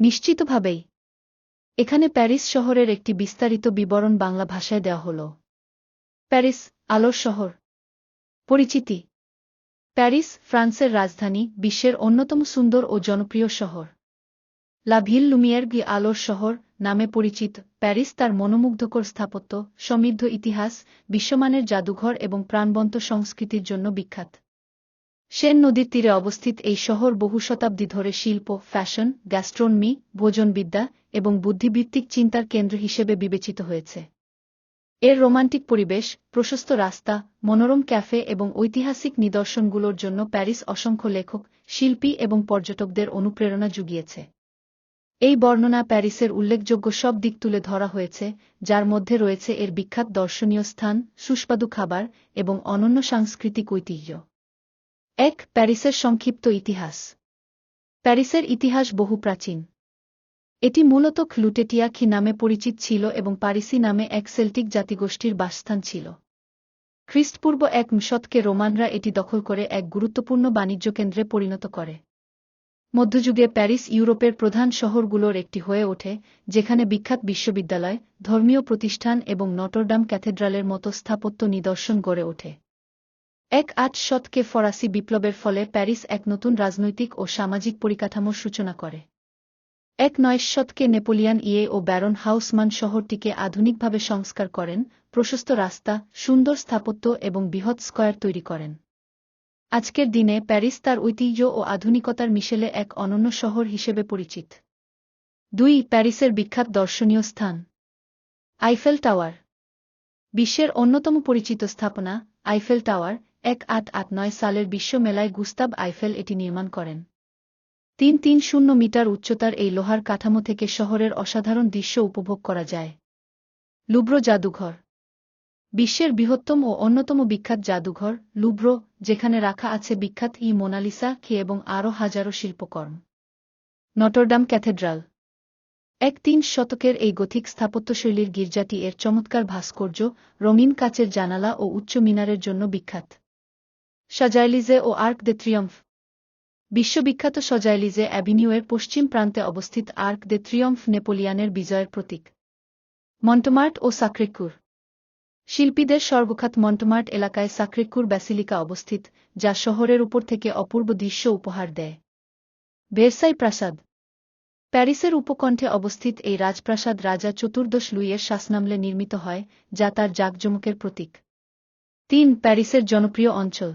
নিশ্চিতভাবেই। এখানে প্যারিস শহরের একটি বিস্তারিত বিবরণ বাংলা ভাষায় দেওয়া হল। প্যারিস, আলোর শহর। পরিচিতি। প্যারিস, ফ্রান্সের রাজধানী, বিশ্বের অন্যতম সুন্দর ও জনপ্রিয় শহর। লা ভিল লুমিয়ের গি আলোর শহর নামে পরিচিত, প্যারিস তার মনোমুগ্ধকর স্থাপত্য, সমৃদ্ধ ইতিহাস, বিশ্বমানের জাদুঘর এবং প্রাণবন্ত সংস্কৃতির জন্য বিখ্যাত। সেন নদীর তীরে অবস্থিত এই শহর বহু শতাব্দী ধরে শিল্প, ফ্যাশন, গ্যাস্ট্রোনমি, ভোজনবিদ্যা এবং বুদ্ধিবৃত্তিক চিন্তার কেন্দ্র হিসেবে বিবেচিত হয়েছে। এর রোমান্টিক পরিবেশ, প্রশস্ত রাস্তা, মনোরম ক্যাফে এবং ঐতিহাসিক নিদর্শনগুলোর জন্য প্যারিস অসংখ্য লেখক, শিল্পী এবং পর্যটকদের অনুপ্রেরণা জুগিয়েছে। এই বর্ণনা প্যারিসের উল্লেখযোগ্য সব দিক তুলে ধরা হয়েছে, যার মধ্যে রয়েছে এর বিখ্যাত দর্শনীয় স্থান, সুস্বাদু খাবার এবং অনন্য সাংস্কৃতিক ঐতিহ্য। ১. প্যারিসের সংক্ষিপ্ত ইতিহাস। প্যারিসের ইতিহাস বহু প্রাচীন। এটি মূলত খ্লুটেটিয়াখি নামে পরিচিত ছিল এবং পারিসি নামে এক সেল্টিক জাতিগোষ্ঠীর বাসস্থান ছিল। খ্রিস্টপূর্ব ১ শতকে রোমানরা এটি দখল করে এক গুরুত্বপূর্ণ বাণিজ্য কেন্দ্রে পরিণত করে। মধ্যযুগে প্যারিস ইউরোপের প্রধান শহরগুলোর একটি হয়ে ওঠে, যেখানে বিখ্যাত বিশ্ববিদ্যালয়, ধর্মীয় প্রতিষ্ঠান এবং নটরডাম ক্যাথেড্রালের মতো স্থাপত্য নিদর্শন গড়ে ওঠে। ১ শতকে ফরাসি বিপ্লবের ফলে প্যারিস এক নতুন রাজনৈতিক ও সামাজিক পরিকাঠামোর সূচনা করে। ১ শতকে নেপোলিয়ন ও ব্যারন হাউসমান শহরটিকে আধুনিকভাবে সংস্কার করেন, প্রশস্ত রাস্তা, সুন্দর স্থাপত্য এবং বৃহৎ স্কয়ার তৈরি করেন। আজকের দিনে প্যারিস তার ঐতিহ্য ও আধুনিকতার মিশেলে এক অনন্য শহর হিসেবে পরিচিত। ২. প্যারিসের বিখ্যাত দর্শনীয় স্থান। Eiffel tower. বিশ্বের অন্যতম পরিচিত স্থাপনা, আইফেল টাওয়ার, ১৮৮৯ সালের বিশ্ব মেলায় গুস্তাভ আইফেল এটি নির্মাণ করেন। ৩৩০ মিটার উচ্চতার এই লোহার কাঠামো থেকে শহরের অসাধারণ দৃশ্য উপভোগ করা যায়। লুভ্র জাদুঘর। বিশ্বের বৃহত্তম ও অন্যতম বিখ্যাত জাদুঘর, লুভ্র, যেখানে রাখা আছে বিখ্যাত মোনালিসা এবং আরও হাজারো শিল্পকর্ম। Notre Dame cathedral. ৩ শতকের এই গথিক স্থাপত্যশৈলীর গির্জাটি এর চমৎকার ভাস্কর্য, রঙিন কাচের জানালা ও উচ্চ মিনারের জন্য বিখ্যাত। শাজাইলিজে ও আর্ক দে ট্রিয়ম্ফ। বিশ্ববিখ্যাত শাজাইলিজে অ্যাভিনিউয়ের পশ্চিম প্রান্তে অবস্থিত আর্ক দে ট্রিয়ম্ফ নেপোলিয়নের বিজয়ের প্রতীক। মন্টমার্ট ও সাক্রেকুর। শিল্পীদের সর্বখ্যাত মন্টমার্ট এলাকায় সাক্রেকুর ব্যাসিলিকা অবস্থিত, যা শহরের উপর থেকে অপূর্ব দৃশ্য উপহার দেয়। ভেরসাই প্রাসাদ। প্যারিসের উপকণ্ঠে অবস্থিত এই রাজপ্রাসাদ রাজা চতুর্দশ লুইয়ের শাসনামলে নির্মিত হয়, যা তার জাঁকজমকের প্রতীক। ৩. প্যারিসের জনপ্রিয় অঞ্চল।